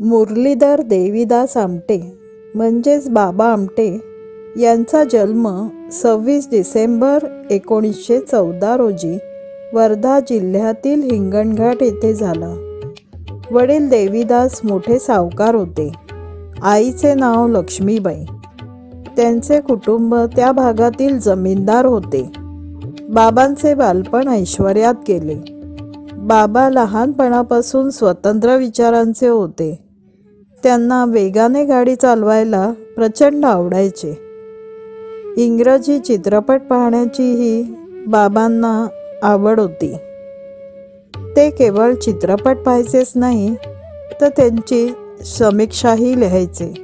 मुरलीधर देवीदास आमटे म्हणजेच बाबा आमटे यांचा जन्म 26 डिसेंबर 1914 रोजी वर्धा जिल्ह्यातील हिंगणघाट येथे झाला. वडील देवीदास मोठे सावकार होते. आईचे नाव लक्ष्मीबाई. त्यांचे कुटुंब त्या भागातील जमीनदार होते. बाबांचे बालपण ऐश्वर्यात गेले. बाबा लहानपणापासून स्वतंत्र विचारांचे होते. त्यांना वेगाने गाडी चालवायला प्रचंड आवडायचे. इंग्रजी चित्रपट पाहण्याचीही बाबांना आवड होती. ते केवळ चित्रपट पाहायचेच नाही तर त्यांची समीक्षाही लिहायचे.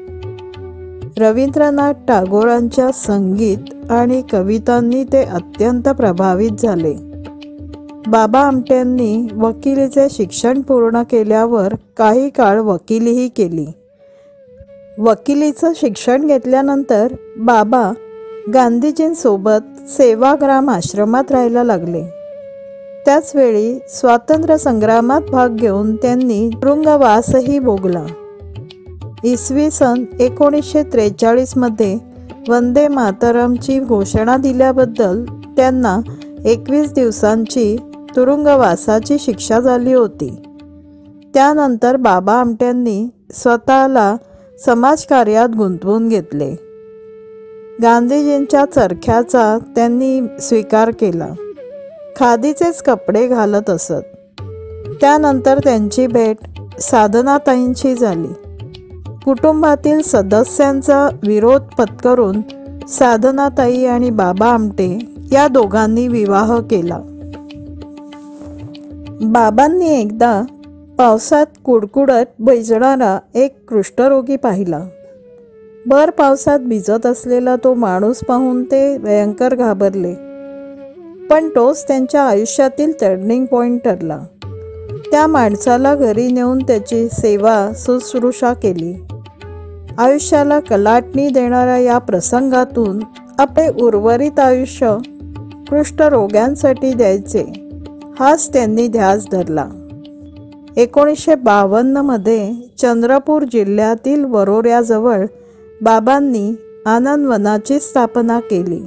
रवींद्रनाथ टागोरांच्या संगीत आणि कवितांनी ते अत्यंत प्रभावित झाले. बाबा आमट्यांनी वकिलीचे शिक्षण पूर्ण केल्यावर काही काळ वकिलीही केली. वकिलीचं शिक्षण घेतल्यानंतर बाबा गांधीजींसोबत सेवाग्राम आश्रमात राहायला लागले. त्याचवेळी स्वातंत्र्य संग्रामात भाग घेऊन त्यांनी तुरुंगवासही भोगला. इसवी सन 1943 मध्ये वंदे मातरमची घोषणा दिल्याबद्दल त्यांना 21 दिवसांची तुरुंगवासाची शिक्षा झाली होती. त्यानंतर बाबा आमट्यांनी स्वतःला समाजकार्यात गुंतवून घेतले. गांधीजींच्या चरख्याचा त्यांनी स्वीकार केला. खादीचेच कपडे घालत असत. त्यानंतर त्यांची भेट साधनाताईंशी झाली. कुटुंबातील सदस्यांचा विरोध पत्करून साधनाताई आणि बाबा आमटे या दोघांनी विवाह केला. बाबांनी एकदा पावसात कुडकुडत भिजणारा एक कुष्ठरोगी पाहिला. भर पावसात भिजत असलेला तो माणूस पाहून ते भयंकर घाबरले. पण तोच त्यांच्या आयुष्यातील टर्निंग पॉइंट ठरला. त्या माणसाला घरी नेऊन त्याची सेवा शुश्रूषा केली. आयुष्याला कलाटणी देणाऱ्या या प्रसंगातून आपले उर्वरित आयुष्य कुष्ठरोग्यांसाठी द्यायचे हाच त्यांनी ध्यास धरला. 1952 मध्ये चंद्रपूर जिल्ह्यातील वरोऱ्याजवळ बाबांनी आनंदवनाची स्थापना केली.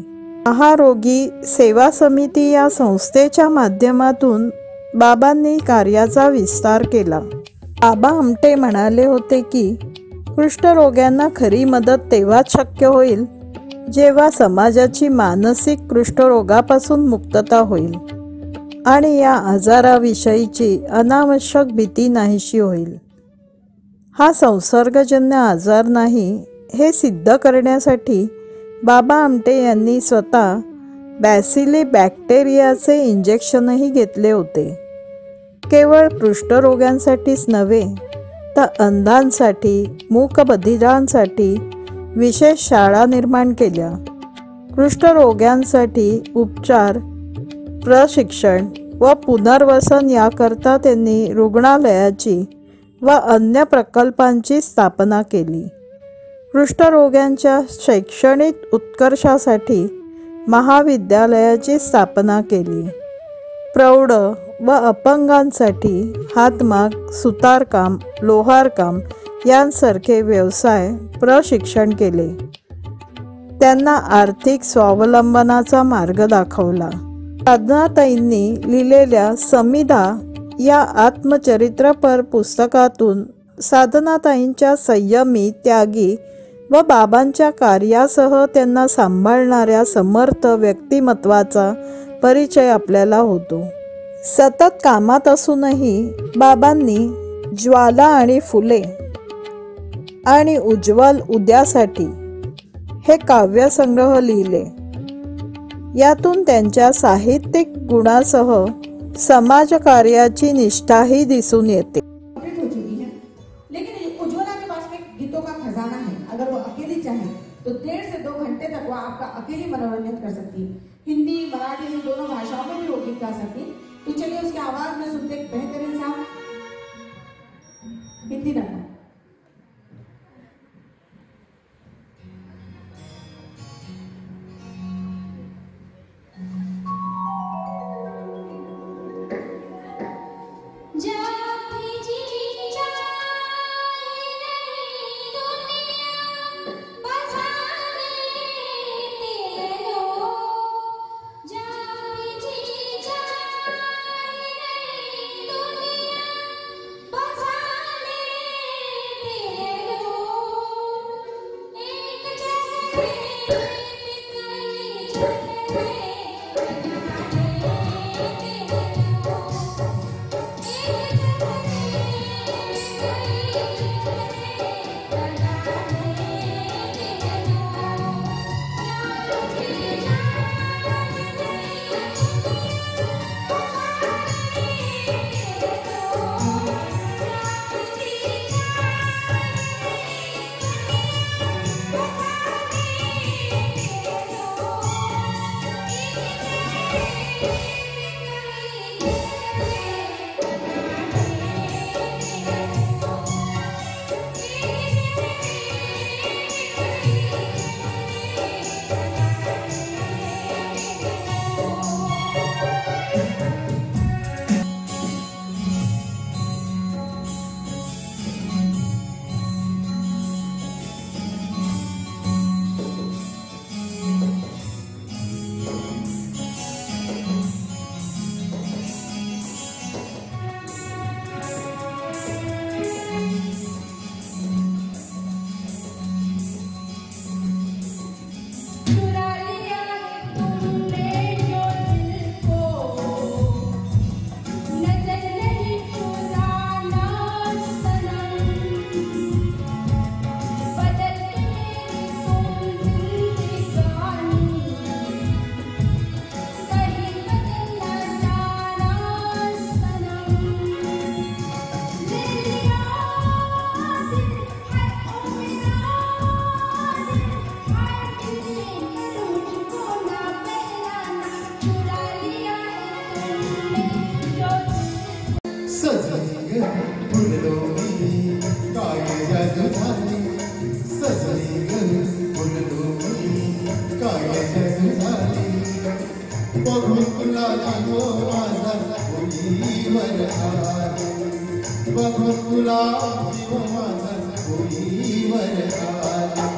महारोगी सेवा समिती या संस्थेच्या माध्यमातून बाबांनी कार्याचा विस्तार केला. बाबा आमटे म्हणाले होते की कुष्ठरोग्यांना खरी मदत तेव्हाच शक्य होईल जेव्हा समाजाची मानसिक कुष्ठरोगापासून मुक्तता होईल आणि या आजाराविषयीची अनावश्यक भीती नाहीशी होईल. हा संसर्गजन्य आजार नाही हे सिद्ध करण्यासाठी बाबा आमटे यांनी स्वतः बॅसिली बॅक्टेरियाचे इंजेक्शनही घेतले होते. केवळ कुष्ठरोग्यांसाठीच नव्हे तर अंधांसाठी, मूकबधिरांसाठी विशेष शाळा निर्माण केल्या. कुष्ठरोग्यांसाठी उपचार, प्रशिक्षण व पुनर्वसन याकरता त्यांनी रुग्णालयाची व अन्य प्रकल्पांची स्थापना केली. कुष्ठरोग्यांच्या शैक्षणिक उत्कर्षासाठी महाविद्यालयाची स्थापना केली. प्रौढ व अपंगांसाठी हातमाग, सुतारकाम, लोहारकाम यांसारखे व्यवसाय प्रशिक्षण केले. त्यांना आर्थिक स्वावलंबनाचा मार्ग दाखवला. साधनाताईंनी लिहिलेल्या समिधा या आत्मचरित्रपर पुस्तकातून साधनाताईंच्या संयमी, त्यागी व बाबांच्या कार्यासह त्यांना सांभाळणाऱ्या समर्थ व्यक्तिमत्वाचा परिचय आपल्याला होतो. सतत कामात असूनही बाबांनी ज्वाला आणि फुले आणि उज्ज्वल उद्यासाठी हे काव्यसंग्रह लिहिले. यातून त्यांच्या साहित्यिक गुणासह समाजकार्याची निष्ठाही दिसून येते. तो 1.5 से 2 घंटे तक वो आपका अकेली मनोरंजन कर सकती है. हिंदी, मराठी दोनों भाषाओं में भी वो गीत गा सकती. तो चलिए उसके आवाज में सुनते एक बेहतरीन सा हिंदी नंबर. जब भी जी जाए बघून तुला जीव माझा होईवर आला, बघून तुला जीव माझा होईवर आला.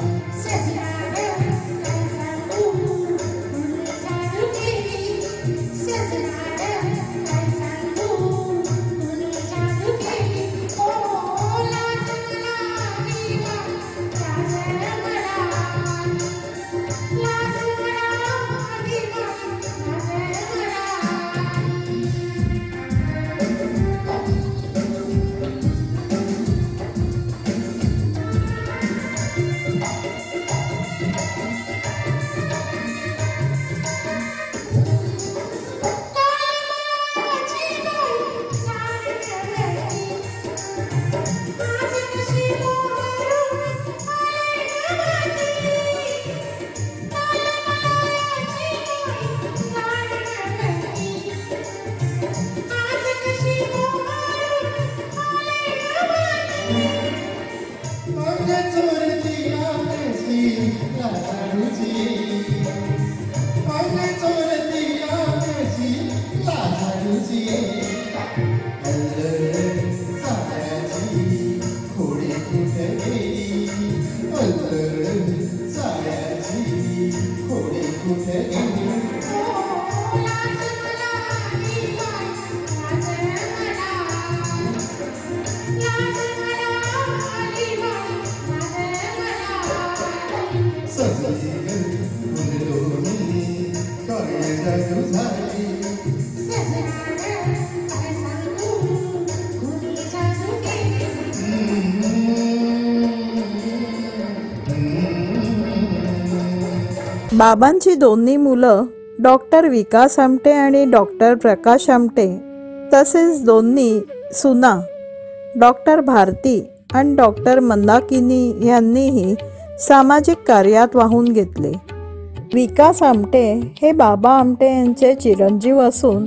बाबांची दोन्ही मुलं डॉक्टर विकास आमटे आणि डॉक्टर प्रकाश आमटे, तसेच दोन्ही सुना डॉक्टर भारती आणि डॉक्टर मंदाकिनी यांनीही सामाजिक कार्यात वाहून घेतले. विकास आमटे हे बाबा आमटे यांचे चिरंजीव असून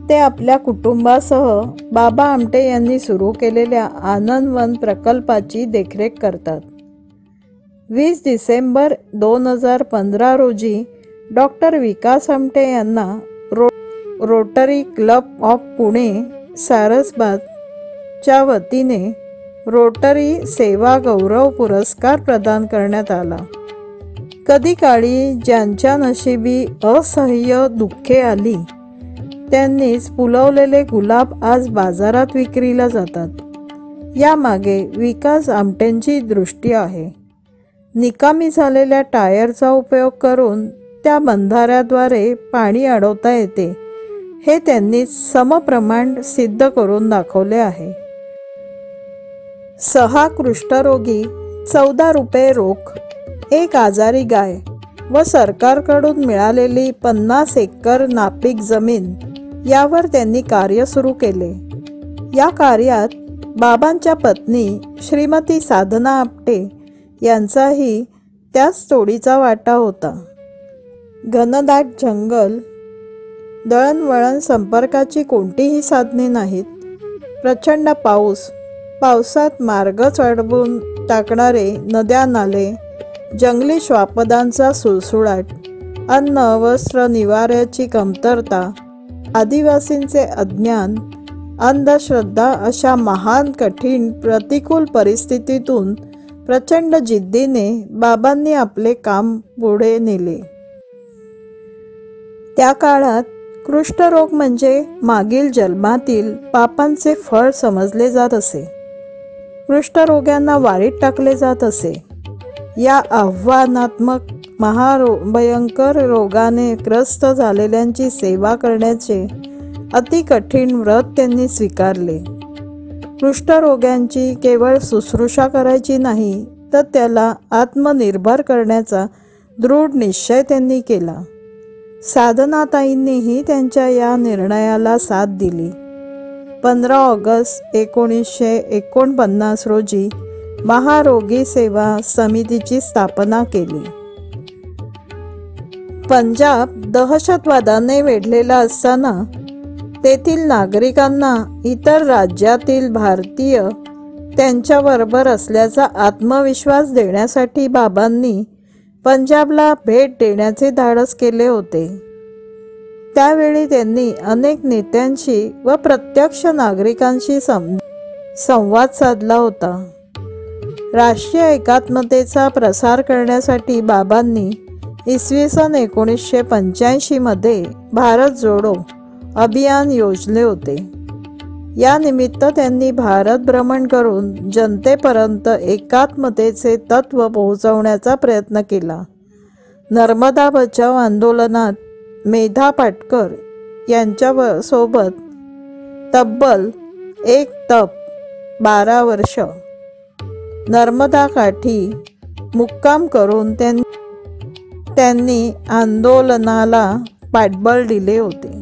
ते आपल्या कुटुंबासह बाबा आमटे यांनी सुरू केलेल्या आनंदवन प्रकल्पाची देखरेख करतात. 20 डिसेंबर 2015 रोजी डॉक्टर विकास आमटे यांना रोटरी क्लब ऑफ पुणे सारसबागच्या वतीने रोटरी सेवा गौरव पुरस्कार प्रदान करण्यात आला. कधी काळी ज्यांच्या नशिबी असह्य दुःखे आली त्यांनीच फुलवलेले गुलाब आज बाजारात विक्रीला जातात. यामागे विकास आमटेंची दृष्टी आहे. निकामी झालेल्या टायरचा उपयोग करून त्या बंधाऱ्याद्वारे पाणी अडवता येते हे त्यांनी समप्रमाण सिद्ध करून दाखवले आहे. 6 कुष्ठरोगी, 14 रुपये रोख, 1 आजारी गाय व सरकारकडून मिळालेली 50 एकर नापीक जमीन यावर त्यांनी कार्य सुरू केले. या कार्यात बाबांच्या पत्नी श्रीमती साधना आपटे यांचाही त्याच तोडीचा वाटा होता. घनदाट जंगल, दळणवळण संपर्काची कोणतीही साधने नाहीत. प्रचंड पावसात मार्ग चढवून टाकणारे नद्या नाले, जंगली श्वापदांचा सुळसुळाट, अन्न वस्त्र निवाऱ्याची कमतरता, आदिवासींचे अज्ञान, अंधश्रद्धा अशा महान कठीण प्रतिकूल परिस्थितीतून प्रचंड जिद्दीने बाबांनी आपले काम पुढे नेले. त्या काळात कुष्ठरोग म्हणजे मागील जन्मातील पापांचे फळ समजले जात असे. कुष्ठरोग्यांना वारीत टाकले जात असे. या आव्हानात्मक महाभयंकर रोगाने ग्रस्त झालेल्यांची सेवा करण्याचे अति कठीण व्रत त्यांनी स्वीकारले. कुष्ठरोग्यांची केवळ शुश्रूषा करायची नाही तर त्याला आत्मनिर्भर करण्याचा दृढ निश्चय त्यांनी केला. साधनाताईंनीही त्यांच्या या निर्णयाला साथ दिली. 15 ऑगस्ट 1949 रोजी महारोगी सेवा समितीची स्थापना केली. पंजाब दहशतवादाने वेढलेला असताना तेथील नागरिकांना इतर राज्यातील भारतीय त्यांच्याबरोबर असल्याचा आत्मविश्वास देण्यासाठी बाबांनी पंजाबला भेट देण्याचे धाडस केले होते. त्यावेळी त्यांनी अनेक नेत्यांशी व प्रत्यक्ष नागरिकांशी संवाद साधला होता. राष्ट्रीय एकात्मतेचा प्रसार करण्यासाठी बाबांनी इसवी सन 1985 मध्ये भारत जोडो अभियान योजले होते. या निमित्त त्यांनी भारत भ्रमण करून जनतेपर्यंत एकात्मतेचे तत्त्व पोहोचवण्याचा प्रयत्न केला. नर्मदा बचाव आंदोलनात मेधा पाटकर यांच्या सोबत तब्बल 12 वर्ष नर्मदा काठी मुक्काम करून त्यांनी आंदोलनाला पाठबळ दिले होते.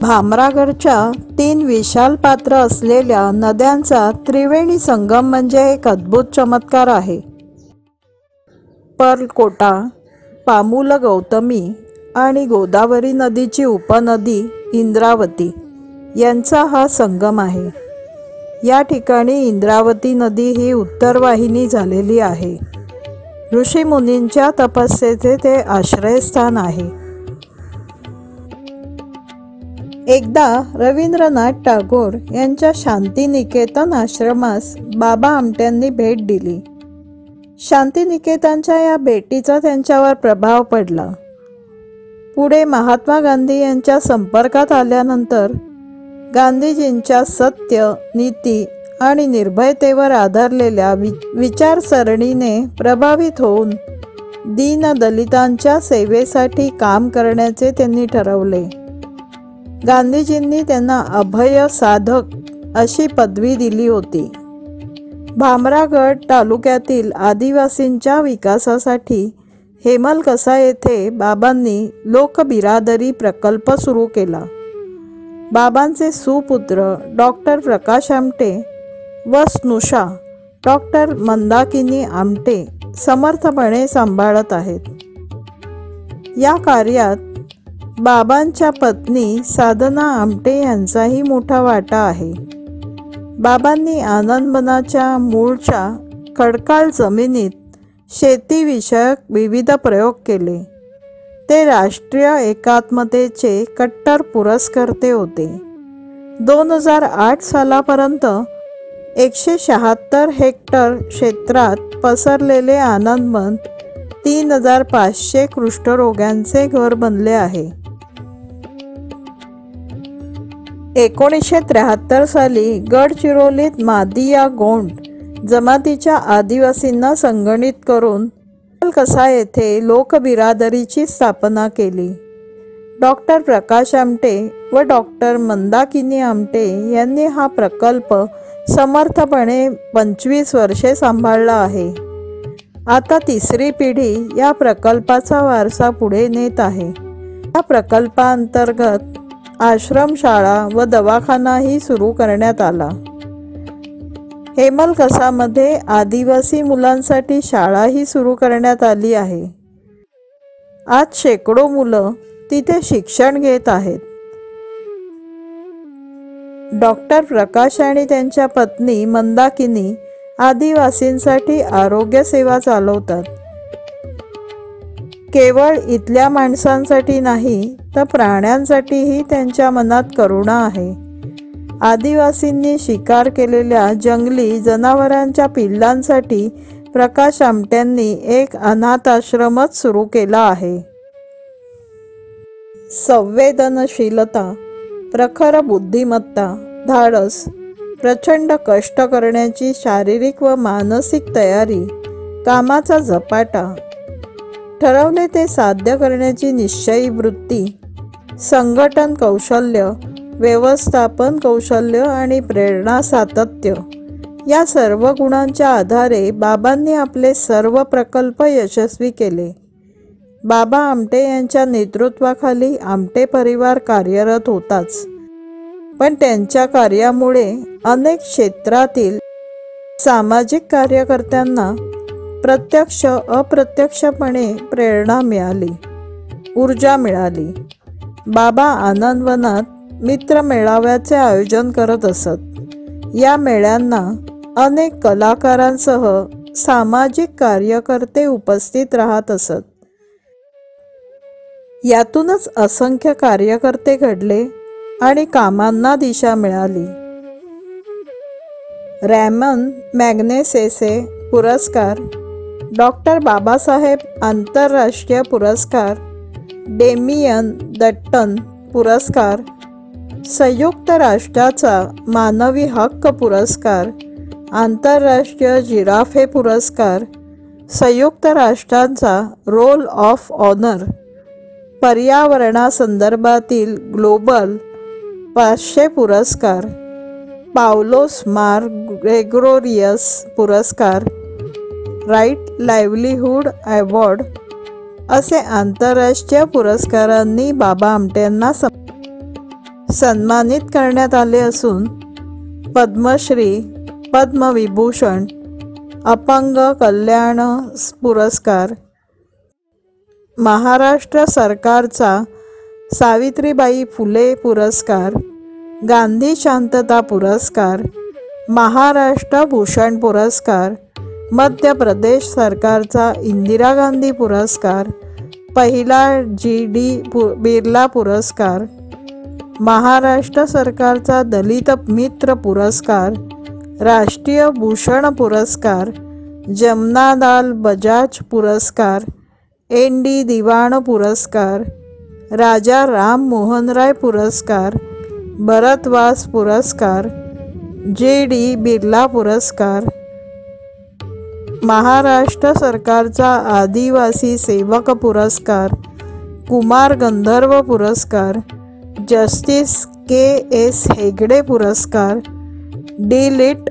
भामरागडच्या 3 विशाल पात्र असलेल्या नद्यांचा त्रिवेणी संगम म्हणजे एक अद्भुत चमत्कार आहे. पर्लकोटा, पामुल गौतमी आणि गोदावरी नदीची उपनदी इंद्रावती यांचा हा संगम आहे. या ठिकाणी इंद्रावती नदी ही उत्तरवाहिनी झालेली आहे. ऋषीमुनींच्या तपस्येचे ते आश्रयस्थान आहे. एकदा रवींद्रनाथ टागोर यांच्या शांतिनिकेतन आश्रमास बाबा आमट्यांनी भेट दिली. शांतिनिकेतनच्या या भेटीचा त्यांच्यावर प्रभाव पडला. पुढे महात्मा गांधी यांच्या संपर्कात आल्यानंतर गांधीजींच्या सत्य, नीती आणि निर्भयतेवर आधारलेल्या विचारसरणीने प्रभावित होऊन दीनदलितांच्या सेवेसाठी काम करण्याचे त्यांनी ठरवले. गांधीजींनी त्यांना अभय साधक अशी पदवी दिली होती. भामरागड तालुक्यातील आदिवासींच्या विकासासाठी हेमलकसा येथे बाबांनी लोकबिरादरी प्रकल्प सुरू केला. बाबांचे सुपुत्र डॉक्टर प्रकाश आमटे व स्नुषा डॉक्टर मंदाकिनी आमटे समर्थपणे सांभाळत आहेत. या कार्यात बाबांच्या पत्नी साधना आमटे यांचाही मोठा वाटा आहे. बाबांनी आनंदवनाच्या मूळच्या खडकाळ जमिनीत शेतीविषयक विविध प्रयोग केले. ते राष्ट्रीय एकात्मतेचे कट्टर पुरस्कर्ते होते. 2008 सालापर्यंत 176 हेक्टर क्षेत्रात पसरलेले आनंदवन 3500 कुष्ठरोग्यांचे घर बनले आहे. 1973 साली गडचिरोलीत मादी या गोंड जमातीच्या आदिवासींना संघटित करून हेमलकसा येथे लोकबिरादरीची स्थापना केली. डॉक्टर प्रकाश आमटे व डॉक्टर मंदाकिनी आमटे यांनी हा प्रकल्प समर्थपणे 25 वर्षे सांभाळला आहे. आता 3री पिढी या प्रकल्पाचा वारसा पुढे नेत आहे. या प्रकल्पांतर्गत आश्रमशाळा व दवाखानाही सुरू करण्यात आला. हेमलकसामध्ये आदिवासी मुलांसाठी शाळाही सुरू करण्यात आली आहे. आज शेकडो मुलं तिथे शिक्षण घेत आहेत. डॉक्टर प्रकाश आणि त्यांच्या पत्नी मंदाकिनी आदिवासींसाठी आरोग्य सेवा चालवतात. केवळ इथल्या माणसांसाठी नाही तर प्राण्यांसाठीही त्यांच्या मनात करुणा आहे. आदिवासींनी शिकार केलेल्या जंगली जनावरांच्या पिल्लांसाठी प्रकाश आमट्यांनी एक अनाथ आश्रमच सुरू केला आहे. संवेदनशीलता, प्रखर बुद्धिमत्ता, धाडस, प्रचंड कष्ट करण्याची शारीरिक व मानसिक तयारी, कामाचा झपाटा, ठरवले ते साध्य करण्याची निश्चयी वृत्ती, संघटन कौशल्य, व्यवस्थापन कौशल्य आणि प्रेरणा सातत्य या सर्व गुणांच्या आधारे बाबांनी आपले सर्व प्रकल्प यशस्वी केले. बाबा आमटे यांच्या नेतृत्वाखाली आमटे परिवार कार्यरत होताच, पण त्यांच्या कार्यामुळे अनेक क्षेत्रातील सामाजिक कार्यकर्त्यांना प्रत्यक्ष अप्रत्यक्षपणे प्रेरणा मिळाली, ऊर्जा मिळाली. बाबा आनंदवनात मित्र मेळाव्याचे आयोजन करत असत. या मेळ्यांना अनेक कलाकारांसह सामाजिक कार्यकर्ते उपस्थित राहत असत. यातूनच असंख्य कार्यकर्ते घडले आणि कामांना दिशा मिळाली. रॅमन मॅग्नेसेसे पुरस्कार, डॉक्टर बाबासाहेब आंतरराष्ट्रीय पुरस्कार, डेमियन दट्टन पुरस्कार, संयुक्त राष्ट्राचा मानवी हक्क पुरस्कार, आंतरराष्ट्रीय जिराफे पुरस्कार, संयुक्त राष्ट्रांचा रोल ऑफ ऑनर, पर्यावरणासंदर्भातील ग्लोबल 500 पुरस्कार, पावलोस मार ग्रेगोरियस पुरस्कार, राईट लाईव्हलीहूड अवॉर्ड असे आंतरराष्ट्रीय पुरस्कारांनी बाबा आमटेंना सन्मानित करण्यात आले असून पद्मश्री, पद्मविभूषण, अपंग कल्याण पुरस्कार, महाराष्ट्र सरकारचा सावित्रीबाई फुले पुरस्कार, गांधी शांतता पुरस्कार, महाराष्ट्र भूषण पुरस्कार, मध्य प्रदेश सरकारचा इंदिरा गांधी पुरस्कार, पहिला GD बिर्ला पुरस्कार, महाराष्ट्र सरकारचा दलित मित्र पुरस्कार, राष्ट्रीय भूषण पुरस्कार, जमनालाल बजाज पुरस्कार, ND दिवाण पुरस्कार, राजा राम मोहन राय पुरस्कार, भरतवास पुरस्कार, JD बिर्ला पुरस्कार, महाराष्ट्र सरकारचा आदिवासी सेवक पुरस्कार, कुमार गंधर्व पुरस्कार, जस्टिस KS हेगडे पुरस्कार, D.Litt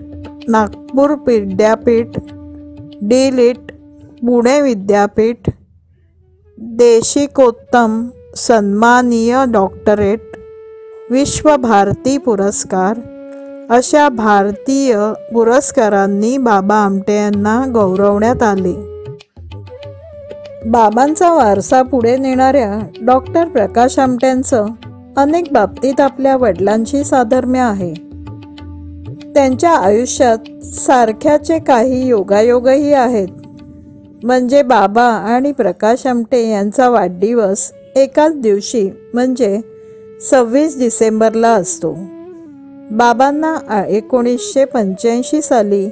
नागपूर विद्यापीठ, D.Litt पुणे विद्यापीठ, देशिकोत्तम सन्मानीय डॉक्टरेट, विश्व भारती पुरस्कार अशा भारतीय पुरस्कारांनी बाबा आमटे यांना गौरवण्यात आले. बाबांचा वारसा पुढे नेणाऱ्या डॉक्टर प्रकाश आमटेंचं अनेक बाबतीत आपल्या वडिलांशी साधर्म्य आहे. त्यांच्या आयुष्यात सारख्याचे काही योगायोगही आहेत. म्हणजे बाबा आणि प्रकाश आमटे यांचा वाढदिवस एकाच दिवशी म्हणजे 26 डिसेंबरला असतो. बाबांना 1985 साली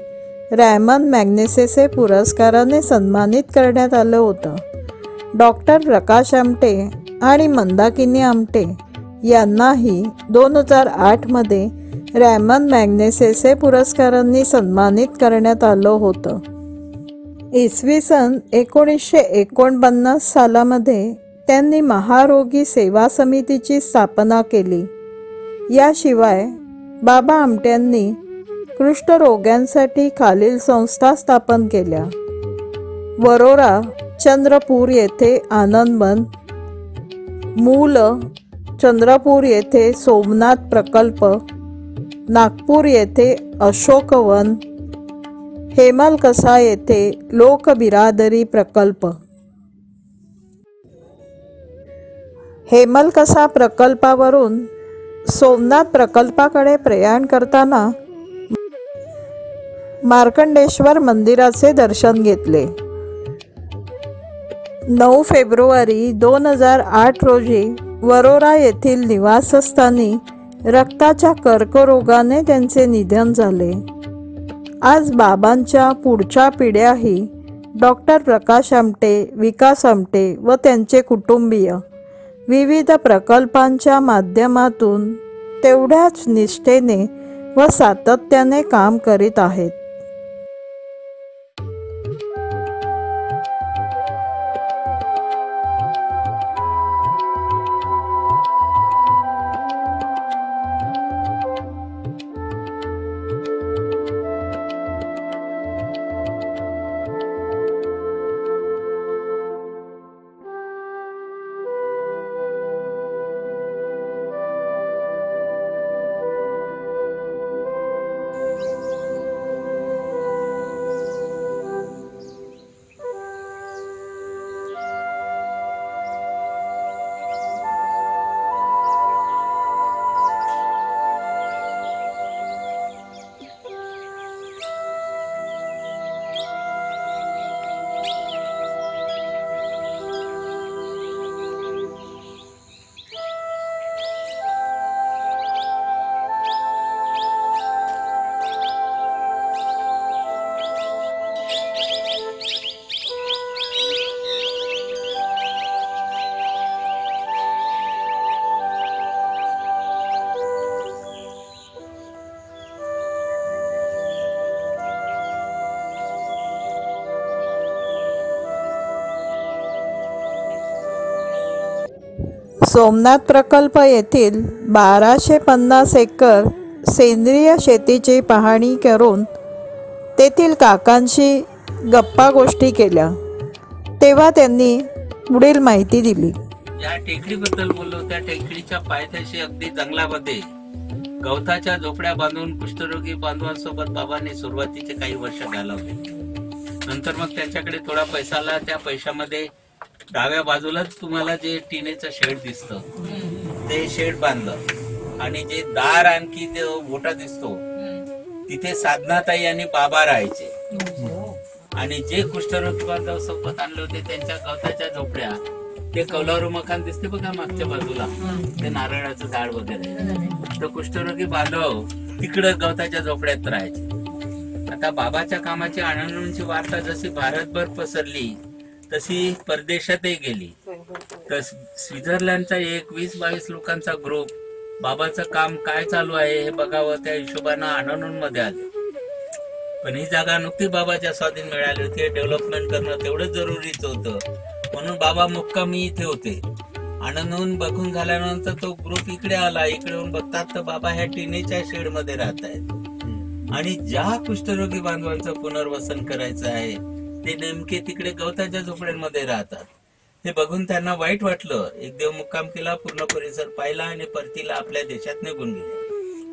रॅमन मॅग्नेसेसे पुरस्काराने सन्मानित करण्यात आलं होतं. डॉक्टर प्रकाश आमटे आणि मंदाकिनी आमटे यांनाही 2008 रॅमन मॅग्नेसेसे पुरस्कारांनी सन्मानित करण्यात आलं होतं. इसवी सन 1949 सालामध्ये त्यांनी महारोगी सेवा समितीची स्थापना केली. याशिवाय बाबा आमट्यांनी कुष्ठरोग्यांसाठी खालील संस्था स्थापन केल्या: वरोरा, चंद्रपूर येथे आनंदवन, मूल, चंद्रपूर येथे सोमनाथ प्रकल्प, नागपूर येथे अशोकवन, हेमलकसा येथे लोकबिरादरी प्रकल्प. हेमलकसा प्रकल्पावरून सोमनाथ प्रकल्पाकडे प्रयाण करताना मार्कंडेश्वर मंदिराचे दर्शन घेतले. 9 फेब्रुवारी 2008 रोजी वरोरा येथील निवासस्थानी रक्ताच्या कर्करोगाने त्यांचे निधन झाले. आज बाबांच्या पुढच्या पिढ्याही डॉक्टर प्रकाश आमटे, विकास आमटे व त्यांचे कुटुंबीय विविध प्रकल्पांच्या माध्यमातून तेवढ्याच निष्ठेने व सातत्याने काम करीत आहेत. सोमनाथ प्रकल्प येथील 1250 एकर सेंद्रिय शेतीची पाहणी करून तेथील काकांशी गप्पा गोष्टी केल्या, तेव्हा त्यांनी पुढील माहिती दिली. या टेकडीबद्दल बोललो. त्या टेकडीच्या पायथ्याशी अगदी जंगलामध्ये गवताच्या झोपड्या बांधून कुष्ठरोगी बांधवांसोबत बाबांनी सुरुवातीचे काही वर्ष घालवले. नंतर मग त्यांच्याकडे थोडा पैसा आला. त्या पैशामध्ये डाव्या बाजूलाच तुम्हाला जे टिनेचं शेड दिसतं ते शेड बांधलं आणि जे दार आणखी जो मोठा दिसतो तिथे साधनाताई आणि बाबा राहायचे. आणि जे कुष्ठरोगी बांधव सोबत आणले होते त्यांच्या गवताच्या झोपड्या, ते कौलारू मकान दिसते बघा मागच्या बाजूला, ते नारळाचं झाड वगैरे, तर कुष्ठरोगी बांधव तिकडं गवताच्या झोपड्यात राहायचे. आता बाबाच्या कामाची आनंदाची वार्ता जशी भारतभर पसरली तशी परदेशातही गेली. तर स्वित्झर्लंडचा एक 20-22 लोकांचा ग्रुप बाबाचं काम काय चालू आहे हे बघावं त्या हिशोबानं आनंदमध्ये आले. पण ही जागा नुकती बाबाच्या स्वाधीन मिळाली होती. डेव्हलपमेंट करणं तेवढंच जरुरीच होतं, म्हणून बाबा मुक्कामी इथे होते. आनंदहून बघून झाल्यानंतर तो ग्रुप इकडे आला. इकडे येऊन बघतात तर बाबा ह्या टिनेच्या शेड मध्ये राहत आहेत आणि ज्या कुष्ठरोगी बांधवांचं पुनर्वसन करायचं आहे ते नेमके तिकडे गवताच्या झोपड्यांमध्ये राहतात. हे बघून त्यांना वाईट वाटलं. एक दिवस मुक्काम केला, पूर्ण परिसर पाहिला आणि परतीला आपल्या देशात निघून गेले.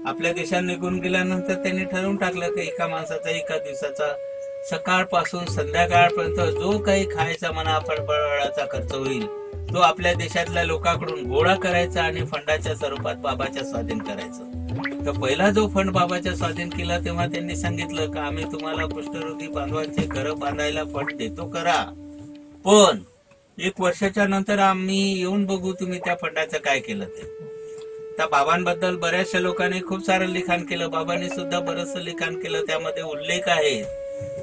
आपल्या देशात निघून गेल्यानंतर त्यांनी ठरवून टाकलं की एका माणसाचा एका दिवसाचा सकाळपासून संध्याकाळपर्यंत जो काही खायचा म्हणा फळफळाचा खर्च होईल तो आपल्या देशातल्या लोकांकडून गोळा करायचा आणि फंडाच्या स्वरूपात बाबाच्या स्वाधीन करायचं. तर पहिला जो फंड बाबाच्या स्वाधीन केला तेव्हा त्यांनी सांगितलं की आम्ही तुम्हाला कुष्ठरोगी बांधवांचे घर बांधायला फंड देतो करा, पण 1 वर्षाच्या नंतर आम्ही येऊन बघू तुम्ही त्या फंडाचं काय केलं ते. त्या बाबांबद्दल बऱ्याचशा लोकांनी खूप सारं लिखाण केलं. बाबांनी सुद्धा बरंचसं लिखाण केलं. त्यामध्ये उल्लेख आहे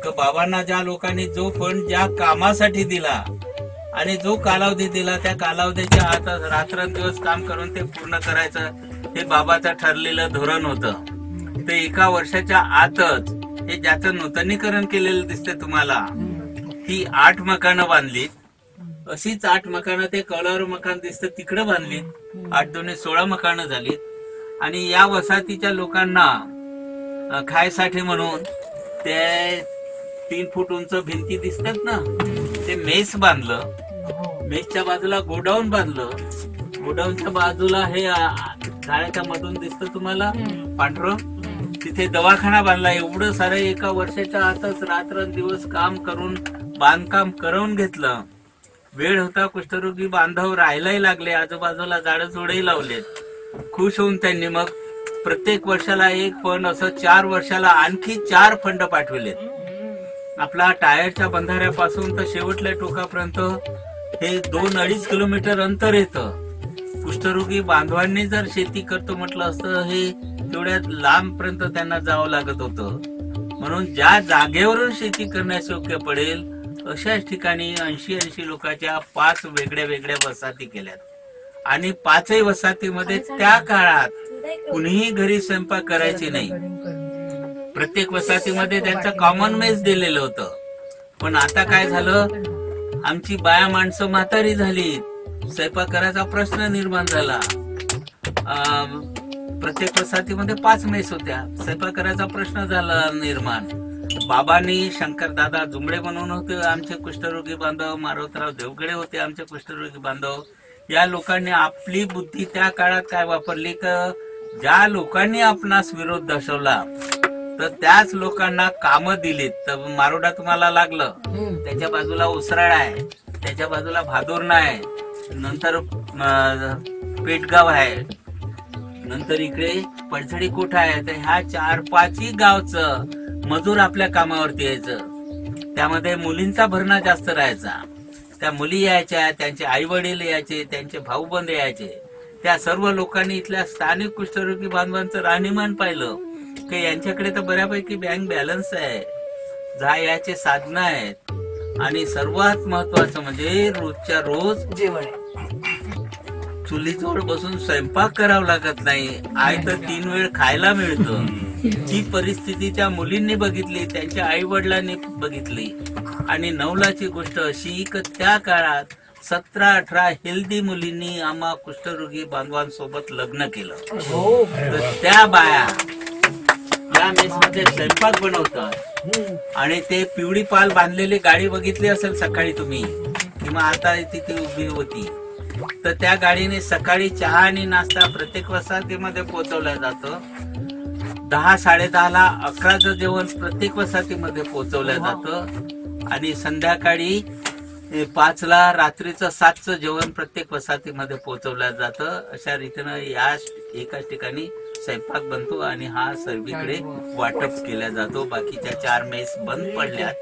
की बाबांना ज्या लोकांनी जो फंड ज्या कामासाठी दिला आणि जो कालावधी दिला त्या कालावधीच्या आत रात्रंदिवस काम करून ते पूर्ण करायचं हे बाबाचं ठरलेलं धोरण होतं. ते 1 वर्षाच्या आतच हे ज्याचं नूतनीकरण केलेलं दिसते तुम्हाला, ती 8 मकानं बांधलीत. अशीच 8 मकानं ते कौलारू मकान दिसतं तिकडे बांधलीत. 8 दुने 16 मकानं झालीत आणि या वसाहतीच्या लोकांना खायसाठी म्हणून ते 3 फूट उंच भिंती दिसतात ना, ते मेस बांधलं. मेसच्या बाजूला गोडाऊन बांधलं. गोडाऊनच्या बाजूला हे झाडाच्या मधून दिसतं तुम्हाला पांढरं, तिथे दवाखाना बांधला. एवढं सारं 1 वर्षाच्या आतच रात्रंदिवस काम करून बांधकाम करवून घेतलं. वेळ होता, कुष्ठरोगी बांधव राहायलाही लागले. आजूबाजूला झाडं झुडही लावलेत. खुश होऊन त्यांनी मग प्रत्येक वर्षाला 1 फंड, असं 4 वर्षाला आणखी 4 फंड पाठविलेत. आपला टायरच्या बंधाऱ्यापासून तर शेवटल्या टोकापर्यंत हे 2-2.5 किलोमीटर अंतर येतं. कुष्ठरोगी बांधवांनी जर शेती करतो म्हटलं असतं हे तेवढ्या लांब पर्यंत त्यांना जावं लागत होतं. म्हणून ज्या जागेवरून शेती करण्यास योग्य पडेल अशाच ठिकाणी 80 लोकांच्या 5 वेगळ्या वेगळ्या वसाहती केल्यात. आणि 5ही वसाहतीमध्ये त्या काळात कुणीही घरी स्वयंपाक करायचे नाही. प्रत्येक वसाहतीमध्ये त्यांचं कॉमन मेस दिलेलं होतं. पण आता काय झालं, आमची बाया माणसं म्हातारी झाली, स्वयंपाक करायचा प्रश्न निर्माण झाला. प्रत्येक वसाहतीमध्ये 5 मेस होत्या. स्वयंपाक करायचा प्रश्न झाला निर्माण. बाबांनी शंकरदादा जुंबडे म्हणून होते आमचे कुष्ठरोगी बांधव, मारुतराव देवगडे होते आमचे कुष्ठरोगी बांधव. या लोकांनी आपली बुद्धी त्या काळात काय वापरली की ज्या लोकांनी आपणास विरोध दर्शवला तर त्याच लोकांना कामं दिलीत. तर मारोडा तुम्हाला लागलं, त्याच्या बाजूला उसराळ आहे, त्याच्या बाजूला भादुर्णा आहे, नंतर पेटगाव आहे, नंतर इकडे पडझडी कोठा आहे. तर ह्या 4-5ही गावचं मजूर आपल्या कामावरती यायचं. त्यामध्ये मुलींचा भरणा जास्त राहायचा. त्या मुली यायच्या, त्यांचे आई वडील यायचे, त्यांचे भाऊ बंद यायचे. त्या सर्व लोकांनी इथल्या स्थानिक कुष्ठरोगी बांधवांचं राहणीमान पाहिलं की यांच्याकडे तर बऱ्यापैकी बँक बॅलन्स आहे, याचे साधनं आहेत आणि सर्वात महत्वाचं म्हणजे रोजच्या रोज जेवण, चुलीजवळ बसून स्वयंपाक करावा लागत नाही. आई तर 3 वेळ खायला मिळतं. जी परिस्थिती त्या मुलींनी बघितली, त्यांच्या आई वडिलांनी बघितली. आणि नवलाची गोष्ट अशी की त्या काळात 17-18 हेल्दी मुलींनी आम्हा कुष्ठरोगी बांधवांसोबत लग्न केलं. तर त्या बाया या मेसमध्ये स्वयंपाक बनवतात आणि ते पिवळी पाल बांधलेली गाडी बघितली असेल सकाळी तुम्ही किंवा आता तिथे उभी होती, तर त्या गाडीने सकाळी चहा आणि नाश्ता प्रत्येक वसाहतीमध्ये पोहोचवला जातो. 10-10:30 11चं जेवण प्रत्येक वसाहतीमध्ये पोहोचवलं जातं आणि संध्याकाळी 5ला रात्रीचं 7चं जेवण प्रत्येक वसाहतीमध्ये पोहोचवलं जातं. अशा रीतीनं या एकाच ठिकाणी स्वयंपाक बनतो आणि हा सर्वीकडे वाटप केला जातो. बाकीच्या 4 मेस बंद पडल्यात.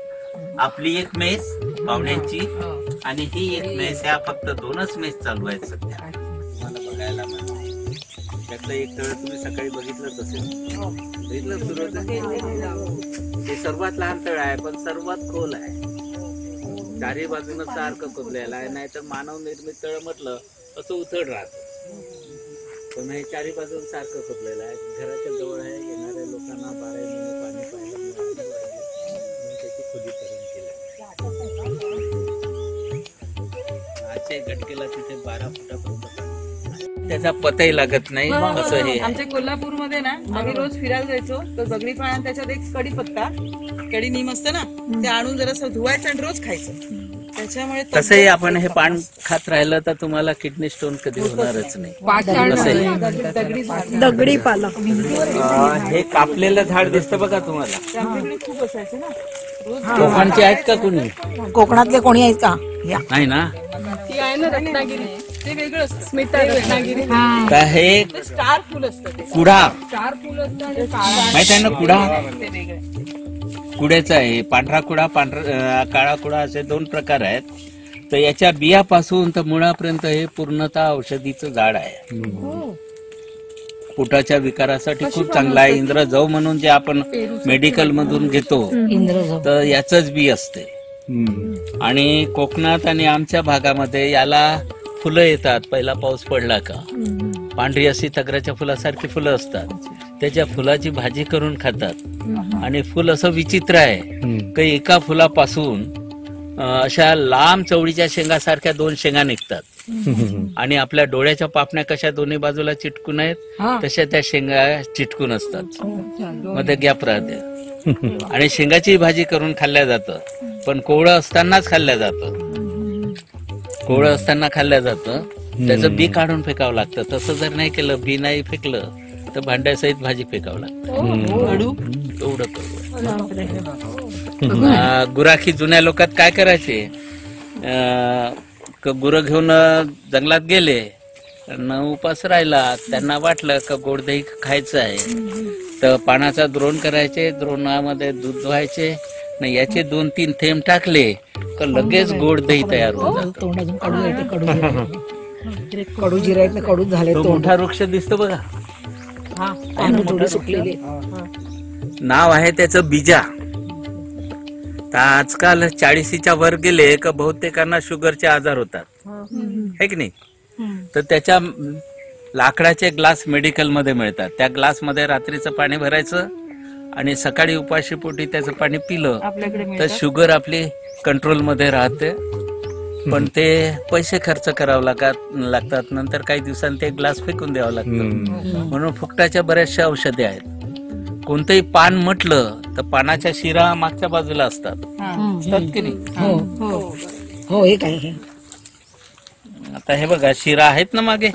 आपली एक मेस पाहुण्यांची आणि ही एक मेस, ह्या फक्त 2च मेस चालू आहेत सध्या. मला बघायला मिळते त्यातलं एक तळ तुम्ही सकाळी बघितलंच असेल. बघितलं सुरुवात हे सर्वात लहान तळ आहे पण सर्वात खोल आहे. चारी बाजूनं सारखं खोदलेलं आहे, नाहीतर मानव निर्मित तळ म्हटलं असं उथळ राहतं. पण हे चारी बाजून सारखं खोदलेलं आहे. घराच्या जवळ आहे, येणाऱ्या लोकांना 12 महिने पाणी प्यायला मिळालं म्हणून त्याची खोलीकरण केलं. आजच्या घटकेला तिथे 12 फुटापर्यंत त्याचा पताही लागत नाही असं हे. आमच्या कोल्हापूरमध्ये ना आम्ही रोज फिरायला जायचो तर दगडी पाणी आणि त्याच्यात एक कढीपत्ता कढी नीम असतं ना ते आणून जरासं धुवायचं आणि रोज खायचं. त्याच्यामुळे तसंही आपण हे पान खात राहिलं तर तुम्हाला किडनी स्टोन कधी होणारच नाही. दगडी पाला हे कापलेलं झाड दिसतं बघा तुम्हाला. आमच्याकडे खूप असायचे ना रोज. कोकणचे आहेत का कुणी? कोकणातले कोणी आहेत का? नाही ना. ती आहे ना रत्नागिरी, ते वेगळं असतं. स्मिता रत्नागिरी तर हे स्टार फुल असतं. ते कुडा स्टार फुल असतं आणि काळा माहित आहे ना कुडा? ते वेगळे. कुड्याचा आहे पांढरा कुडा, काळा कुडा असे 2 प्रकार आहेत. तर याच्या बियापासून तर मुळापर्यंत हे पूर्णतः औषधीचं झाड आहे. पोटाच्या विकारासाठी खूप चांगला आहे. इंद्रजव म्हणून जे आपण मेडिकल मधून घेतो तर याचंच बी असते. आणि कोकणात आणि आमच्या भागामध्ये याला फुलं येतात. पहिला पाऊस पडला का पांढरी अशी तगराच्या फुलासारखी फुलं असतात. त्याच्या फुलाची भाजी करून खातात. आणि फुल असं विचित्र आहे की एका फुलापासून अशा लांब चवळीच्या शेंगासारख्या 2 शेंगा निघतात. आणि आपल्या डोळ्याच्या पापण्या कशा दोन्ही बाजूला चिटकून आहेत तशा त्या शेंगा चिटकून असतात. मध्ये गॅप राहते. आणि शेंगाची भाजी करून खाल्ल्या जातं. पण कोवळं असतानाच खाल्ल्या जातं. कोवळं असताना खाल्ल्या जातं. त्याचं बी काढून फेकावं लागतं. तसं जर नाही केलं, बी नाही फेकलं तर भांड्यासहित भाजी फेकावं लागतं. एवढं गुराखी जुन्या लोकात काय करायचे, गुरं घेऊन जंगलात गेले न उपास राहिला, त्यांना वाटलं का गोड दही खायचं आहे तर पानाचा द्रोण करायचे. द्रोणामध्ये दूध धुवायचे नाही, याचे 2-3 थेंब टाकले का लगेच गोड दही तयार होत जातं. तोंडातून कडू येते, कडू जिरायत कडू झाले. तो मोठा वृक्ष दिसतो बघा, सुटलेले. नाव आहे त्याचं बीजा. तर आजकाल 40च्या वर गेले का बहुतेकांना शुगरचे आजार होतात, है की नाही? तर त्याच्या लाकडाचे ग्लास मेडिकल मध्ये मिळतात. त्या ग्लास मध्ये रात्रीचं पाणी भरायचं आणि सकाळी उपाशीपोटी त्याचं पाणी पिलं तर शुगर आपली कंट्रोल मध्ये राहते. पण ते पैसे खर्च करावं लागतात. नंतर काही दिवसांनी ते ग्लास फेकून द्यावं लागतं. म्हणून फुकटाच्या बऱ्याचशा औषधे आहेत. कोणतंही पान म्हटलं तर पानाच्या शिरा मागच्या बाजूला असतात की नाही? हो हे काय हे आता हे बघा शिरा आहेत ना मागे.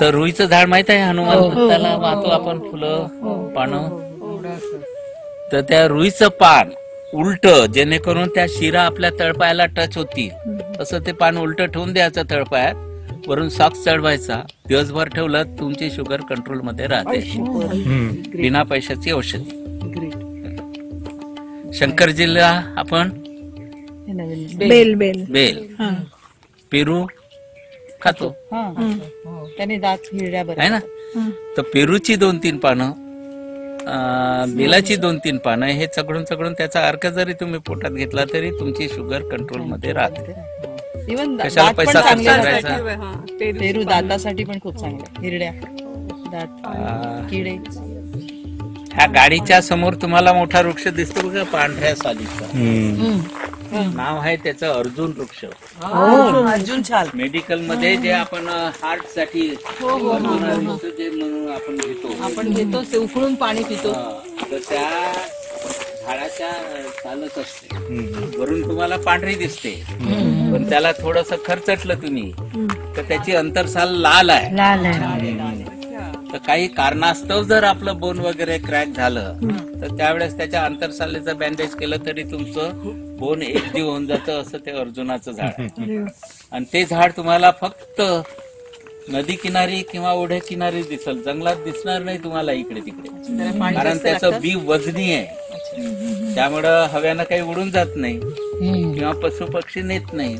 तर रुईचं झाड माहित आहे, हनुमान त्याला वाहतो आपण फुलं पानं. तर त्या रुईचं पान उलट, जेणेकरून त्या शिरा आपल्या तळपायाला टच होतील असं ते पान उलट ठेवून द्यायचं तळपायात. वरून सॉक्स चढवायचा. दिवसभर ठेवलं तुमची शुगर कंट्रोल मध्ये राहते. बिना पैशाची औषधी. शंकरजीला आपण बेल बेल बेल पेरू खातो त्याने दात हिरड्या बरं आहे ना. तर पेरूची 2-3 पानं, बेलाची 2-3 पानं हे चघळून त्याचा अर्क जरी तुम्ही पोटात घेतला तरी तुमची शुगर कंट्रोल मध्ये राहते. इव्हन कशाला पैसा खर्च करायचा. पेरू दातासाठी पण खूप चांगलं. हिरड्या, दात, किडे. ह्या गाडीच्या समोर तुम्हाला मोठा वृक्ष दिसतो बघा पांढऱ्या सालीचा. नाव आहे त्याचं अर्जुन वृक्ष. अर्जुन छाल. मेडिकल मध्ये जे आपण हार्ट साठी अर्जुनाचं जे म्हणून आपण घेतो, आपण घेतो ते उकळून पाणी पितो. तर त्या झाडाच्या चालत असते. वरून तुम्हाला पांढरी दिसते, पण त्याला थोडस खरचटलं तुम्ही तर त्याची अंतरसाल लाल आहे. तर काही कारणास्तव जर आपलं बोन वगैरे क्रॅक झालं तर त्यावेळेस त्याच्या अंतरसालेचं बँडेज केलं तरी तुमचं बोन एकजीव होऊन जातं. असं ते अर्जुनाचं झाड आहे. आणि ते झाड तुम्हाला फक्त नदी किनारी किंवा ओढ्या किनारी दिसल, जंगलात दिसणार नाही तुम्हाला इकडे तिकडे, कारण त्याचं बी वजनी आहे. त्यामुळं हव्यानं काही उडून जात नाही किंवा पशु पक्षी नेत नाही,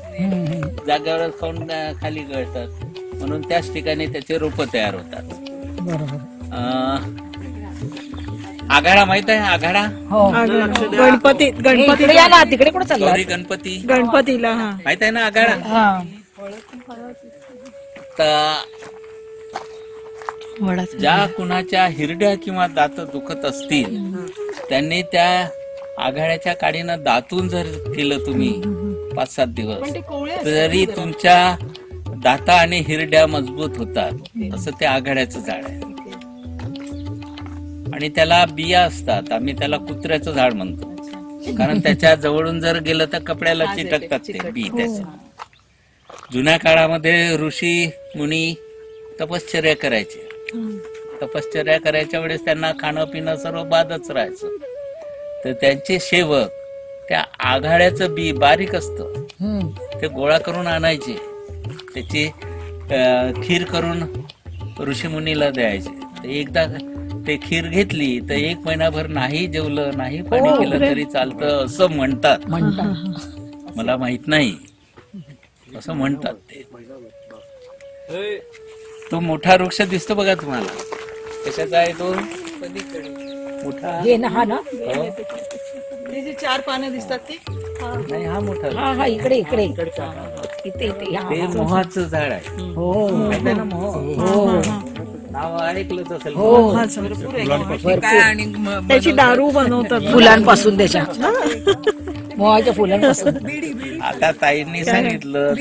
जागेवरच खाऊन खाली गळतात. म्हणून त्याच ठिकाणी त्याचे रोप तयार होतात. आघाडा माहित आहे? आघाडा गणपती तिकडे कुठे चालला? गौरी गणपती गणपतीला माहित आहे ना आघाडा? तर ज्या कुणाच्या हिरड्या किंवा दात दुखत असतील त्यांनी त्या आघाड्याच्या काडीनं दातून जर केलं तुम्ही 5-7 दिवस तरी तुमच्या दाता आणि हिरड्या मजबूत होतात. असं ते आघाड्याचं झाड आहे. आणि त्याला बिया असतात. आम्ही त्याला कुत्र्याचं झाड म्हणतो, कारण त्याच्या जवळून जर गेलं तर कपड्याला चिटकतात ते बी त्याचे. जुन्या काळामध्ये ऋषी मुनी तपश्चर्या करायचे. तपश्चर्या करायच्या वेळेस त्यांना खाणं पिणं सर्व बादच राहायचं. तर त्यांचे सेवक त्या आघाड्याचं बी बारीक असतं ते गोळा करून आणायचे, त्याची खीर करून ऋषीमुनीला द्यायचे. एकदा ते खीर घेतली तर 1 महिनाभर नाही जेवलं नाही पाणी केलं तरी चालतं असं म्हणतात. मला माहित नाही, असं म्हणतात ते. तो मोठा वृक्ष दिसतो बघा तुम्हाला, कशाचा आहे तो? मोठा हो. ती जी 4 पानं दिसतात ती नाही, हा मोठा इकडे ते मोहाचं झाड आहे. माहित आहे ना मोह? नाव ऐकलंच असेल. काय आणि त्याची दारू बनवतात फुलांपासून, त्याच्या मोहाच्या फुलांपासून. आता ताईंनी सांगितलं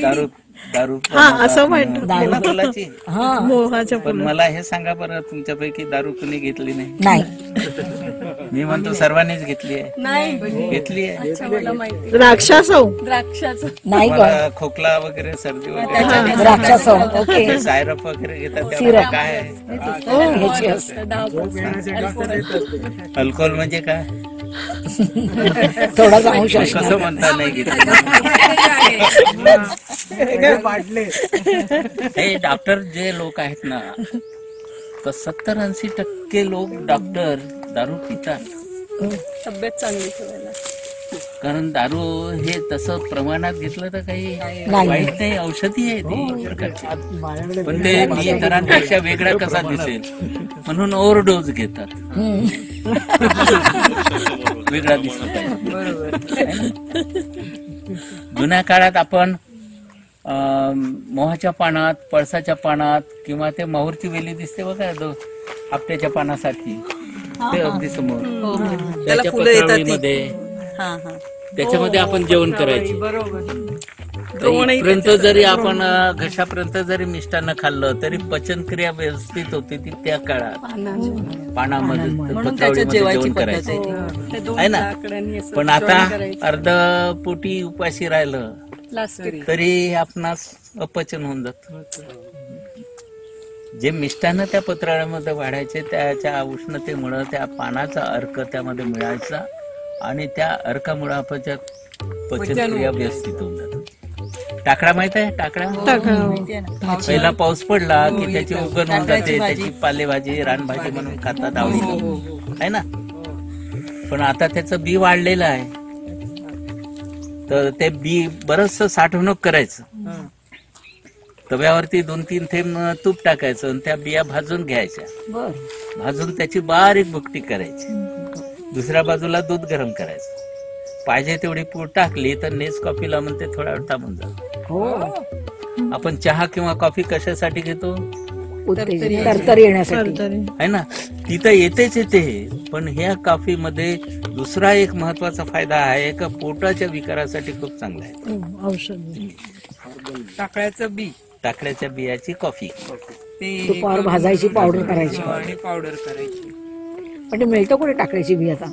दारू असं म्हणतात फुलाची. मोहाच्या पण मला हे सांगा बरं, तुमच्यापैकी दारू कुणी घेतली नाही? नाही. मी म्हणतो सर्वांनीच घेतली आहे. घेतली आहे. द्राक्षाचं नाही मला खोकला वगैरे सर्दी वगैरे द्राक्षाचं. ओके. सायरप वगैरे घेतात त्याला काय आहे? अल्कोहोल म्हणजे काय? थोडा सांगू कसं म्हणता नाही घेतलं? हे डॉक्टर जे लोक आहेत ना, तर 70-80% लोक डॉक्टर दारू पितात. तब्येत चांगली ठेवायला. कारण दारू हे तसं प्रमाणात घेतलं तर काही वाईट नाही, औषधी आहे ती प्रकारची. पण ते इतरांपेक्षा वेगळा कसा दिसेल म्हणून ओव्हरडोस घेतात. वेगळा दिसला पाहिजे. जुन्या काळात आपण मोहाच्या पानात, पळसाच्या पानात किंवा ते माहूरची वेली दिसते बघा आपट्याच्या पानासारखी, ते अगदी समोर त्याच्या पत्रावळीमध्ये त्याच्यामध्ये आपण जेवण करायचं. इथपर्यंत जरी आपण घशापर्यंत जरी मिष्टान्न खाल्लं तरी पचनक्रिया व्यवस्थित होती ती त्या काळात. पानामध्ये पत्रावळीमध्ये जेवण करायचं आहे ना. पण आता अर्ध पोटी उपाशी राहिलं तरी आपणास अपचन होऊन जात. जे मिष्टान्न त्या पत्रावळ्यामध्ये वाढायचे त्याच्या उष्णतेमुळे त्या पानाचा अर्क त्यामध्ये मिळायचा आणि त्या अर्कामुळे आपण पचनक्रिया व्यवस्थित होऊन जात. टाकडा माहित आहे? टाकडा पहिला पाऊस पडला की त्याची उगण होऊन जाते, त्याची पालेभाजी रानभाजी म्हणून खातात आवडीनं आहे ना. पण आता त्याचं बी वाढलेलं आहे, तर ते बी बरंच साठवणूक करायचं. तव्यावरती 2-3 थेंब तूप टाकायचं आणि त्या बिया भाजून घ्यायच्या. भाजून त्याची बारीक भुकटी करायची. दुसऱ्या बाजूला दूध गरम करायचं. पाहिजे तेवढी पूड टाकली तर नेस कॉफीला म्हणते थोडा वेळ थांबून जातो. आपण चहा किंवा कॉफी कशासाठी घेतो? तरतरी येण्यासाठी आहे ना. तिथं येतेच येते. पण ह्या कॉफीमध्ये दुसरा एक महत्वाचा फायदा आहे का पोटाच्या विकारासाठी खूप चांगला आहे. औषध टाकळ्याच्या बियाची कॉफी. तुपावर भाजायची पावडर करायची पण ते मिळतं कुठे टाकायची बी आता.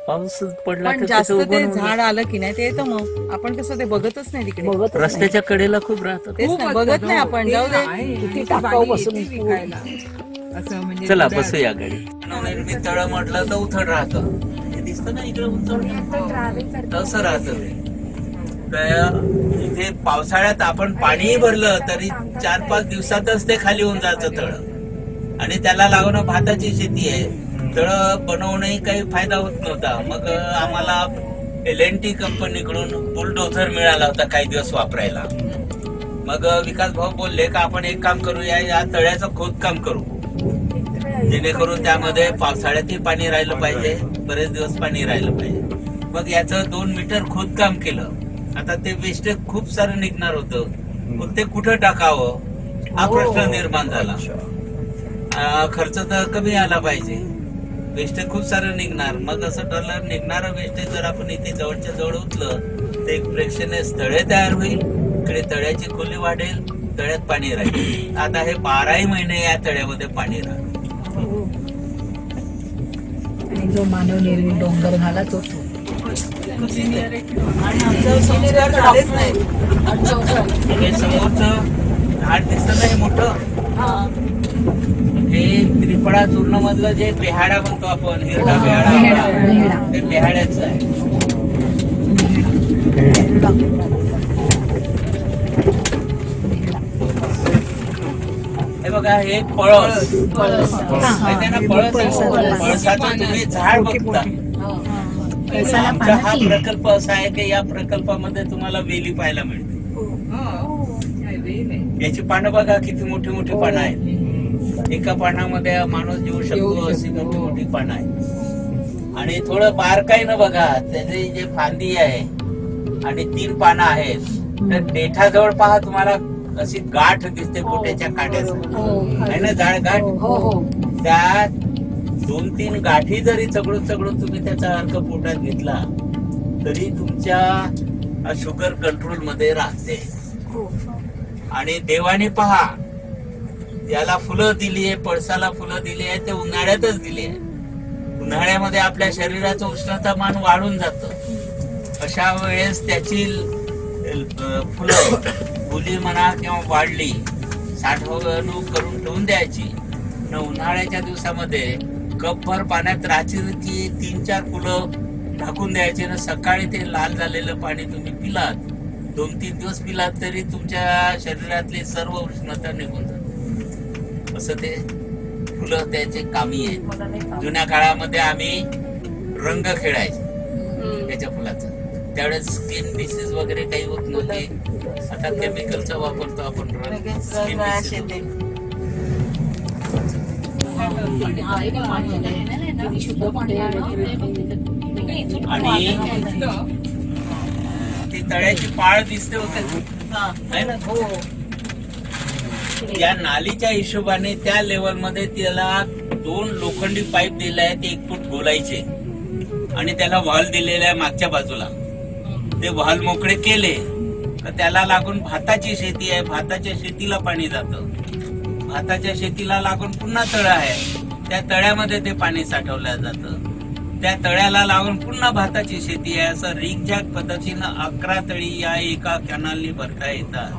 पाऊस पडला पण तर जास्त तिथं ते उगवून झाड आलं की नाही ते येतं मग आपण कसं ते बघतच नाही तिकडे. बघत रस्त्याच्या कडेला खूप राहतात. तेच ना, बघत नाही आपण. जाऊ दे. किती टाकाऊ बसून चला बसूया गाडी. नवनिर्मित तळ म्हटलं तर उथळ राहतं. हे दिसतं ना इकडे उथळ तसं राहतं. इथे पावसाळ्यात आपण पाणीही भरलं तरी 4-5 दिवसातच ते खाली होऊन जायचं तळ. आणि त्याला लागून भाताची शेती आहे. तळ बनवणंही काही फायदा होत नव्हता. मग आम्हाला LNT कंपनीकडून बुलडोझर मिळाला होता काही दिवस वापरायला. मग विकास भाऊ बोलले का आपण एक काम करूया, या तळ्याचं खोदकाम करू, जेणेकरून त्यामध्ये पावसाळ्यातही पाणी राहिलं पाहिजे, बरेच दिवस पाणी राहिलं पाहिजे. मग याचं 2 मीटर खोदकाम केलं. आता ते वेस्टेज खूप सारं निघणार होतं. मग ते कुठं टाकावं हा प्रश्न निर्माण झाला. खर्च तर कमी आला पाहिजे, वेस्टेज खूप सारं निघणार. मग असं ठरलं निघणारं वेस्टेज जर आपण इथे जवळच्या जवळ उचलं तर एक प्रेक्षणीय स्थळे तयार होईल, इकडे तळ्याची खोली वाढेल, तळ्यात पाणी राहील. आता हे 12ही महिने या तळ्यामध्ये पाणी राहतं. आणि जो मानव निर्मित डोंगर झाला तो आणि आमचं संस्कार झालेच नाही. हे समोरचं झाड दिसतं ना हे मोठं, हे त्रिफळा चूर्ण मधलं जे बेहाडा म्हणतो आपण, हिरडा बेहाडा, ते बेहाड्याचं आहे. हे बघा हे पळस माहिती ना, पळसाचं तुम्ही झाड बघता. आमचा हा प्रकल्प असा आहे की या प्रकल्पामध्ये तुम्हाला वेली पाहायला मिळते. याची पानं बघा किती मोठी मोठी पानं आहेत. एका पानामध्ये माणूस जीव शकतो अशी मोठी मोठी पानं आहेत. आणि थोडं बारकाईनं बघा, त्याची जे फांदी आहे आणि 3 पानं आहेत, तर देठाजवळ पहा तुम्हाला अशी गाठ दिसते पोट्याच्या काट्याचं आहे ना, जाड गाठ. त्या 2-3 गाठी जरी चगडून चगडून तुम्ही त्याचा अर्क पोटात घेतला तरी तुमच्या शुगर कंट्रोल मध्ये राहते. आणि देवाने पहा याला फुलं दिली आहे, पळसाला फुलं दिली आहे, ते उन्हाळ्यातच दिली आहे. उन्हाळ्यामध्ये आपल्या शरीराचं उष्णतामान वाढून जातं. अशा वेळेस त्याची फुलं फुली म्हणा किंवा वाढली साठवणूक करून ठेवून द्यायची. उन्हाळ्याच्या दिवसामध्ये कपभर पाण्यात रात्रीची 3-4 फुलं ढाकून द्यायची ना, सकाळी ते लाल झालेलं पाणी तुम्ही पिलात, 2-3 दिवस पिलात तरी तुमच्या शरीरातली सर्व उष्णता निघून जाते. असं ते फुलं त्याचे कामी आहेत. जुन्या काळामध्ये आम्ही रंग खेळायचो त्याच्या फुलाचा, त्यावेळेस स्किन डिसीज वगैरे काही होत नव्हते. आता केमिकलचा वापरतो आपण स्किन डिसीज. आणि ती तळ्याची पाळ दिसते होते ना, या नालीच्या हिशोबाने त्या लेवल मध्ये त्याला 2 लोखंडी पाईप दिले आहेत, 1 फूट गोलायचे, आणि त्याला व्हॉल्व दिलेला आहे मागच्या बाजूला. ते व्हॉल्व मोकळे केले तर त्याला लागून भाताची शेती आहे, भाताच्या शेतीला पाणी जातं. भाताच्या शेतीला लागून पुन्हा तळ आहे, त्या तळ्यामध्ये ते पाणी साठवलं जातं. त्या तळ्याला लागून पुन्हा भाताची शेती आहे. असं रिगझॅग पद्धतीनं 11 तळी या एका कॅनलनी भरता येतात.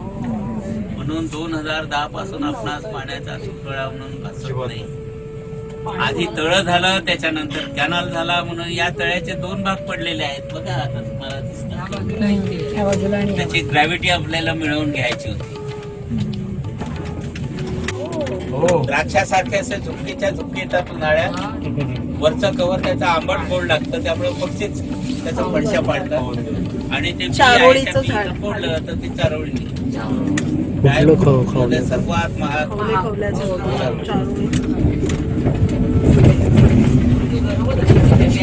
म्हणून 2010 पासून आपणास पाण्याचा सुटळा म्हणून भासत नाही. आधी तळ झालं, त्याच्यानंतर कॅनल झाला, म्हणून या तळ्याचे 2 भाग पडलेले आहेत. बघा आता तुम्हाला दिसतात. त्याची ग्रॅव्हिटी आपल्याला मिळवून घ्यायची होती. द्राक्षासारखे असे झुपकीच्या झुपकी येतात उन्हाळ्यात. वरचं कव्हर त्याचा आंबट गोड लागतं, त्यामुळे पक्षीच त्याचा फडशा पाडतात. आणि ते फोडलं तर ती चारोळी सर्वात महाग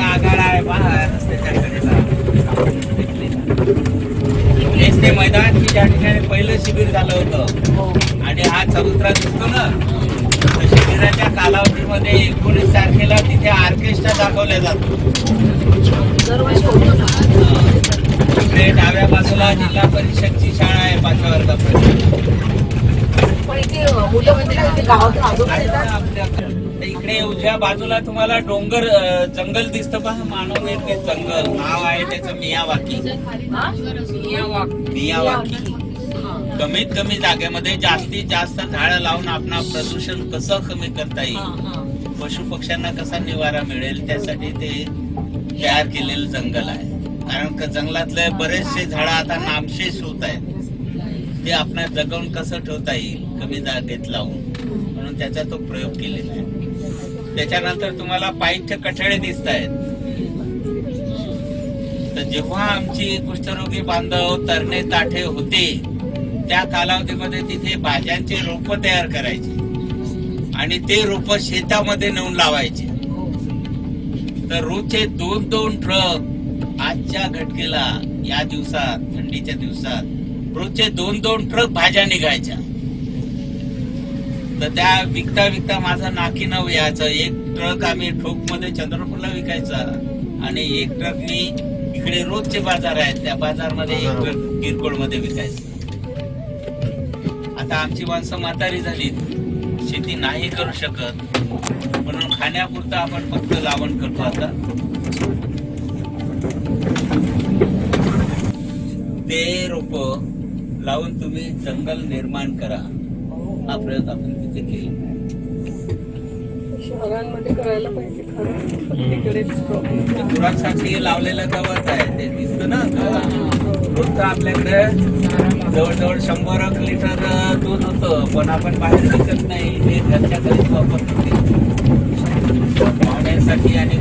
आगाड आहे पहा रस्त्याच्या कडेला. हेच ते मैदान की ज्या ठिकाणी पहिलं शिबिर झालं होतं, आणि हा चबुतरा दिसतो ना, शिबिर दसऱ्याच्या कालावधीमध्ये 19 तारखेला तिथे ऑर्केस्ट्रा दाखवला जातो. इकडे डाव्या बाजूला जिल्हा परिषदची शाळा आहे 5व्या वर्गापर्यंत. इकडे उजव्या बाजूला तुम्हाला डोंगर जंगल दिसतं पहा, मानव निर्मित जंगल. नाव आहे त्याचं मियावाकी. मियावाकी. कमीत कमी जागेमध्ये जास्तीत जास्त झाडं लावून आपण प्रदूषण कसं कमी करता येईल, पशु पक्ष्यांना कसा निवारा मिळेल, त्यासाठी ते तयार केलेलं जंगल आहे. कारण जंगलातले बरेचसे झाडं आता नामशेष होत आहेत. ते आपण जगवून कसं ठेवता येईल कमी जागेत लावून, म्हणून त्याचा तो प्रयोग केलेला आहे. त्याच्यानंतर तुम्हाला पाईपचे कठडे दिसत आहेत. तर जेव्हा आमची कुष्ठरोगी बांधव तरणे ताठे होते त्या कालावधीमध्ये तिथे भाज्यांचे रोप तयार करायचे आणि ते रोप शेतामध्ये नेऊन लावायचे. तर रोजचे 2-2 ट्रक आजच्या घटकेला या दिवसात, थंडीच्या दिवसात रोजचे 2-2 ट्रक भाज्या निघायच्या. तर त्या विकता विकता माझं नाकी नव यायचं. एक ट्रक आम्ही ठोक मध्ये चंद्रपूरला विकायचा आणि एक ट्रक मी इकडे रोजचे बाजार आहेत त्या बाजारमध्ये, एक ट्रक किरकोळ मध्ये विकायचं. आता आमची माणसं म्हातारी झाली, शेती नाही करू शकत, म्हणून खाण्यापुरतं आपण फक्त लावण करतो. आता ते रोप लावून तुम्ही जंगल निर्माण करा, हा प्रयोग आपण तिथे केला. शहरांमध्ये करायला पाहिजे खरं. गुरांसाठी लावलेलं गवत आहे ते दिसतं ना. रोजचं आपल्याकडे जवळजवळ 100 लिटर दूध होतं, पण आपण बाहेर विकत नाही, ते घरच्या घरीच वापरतो. पाहुण्यांसाठी आणि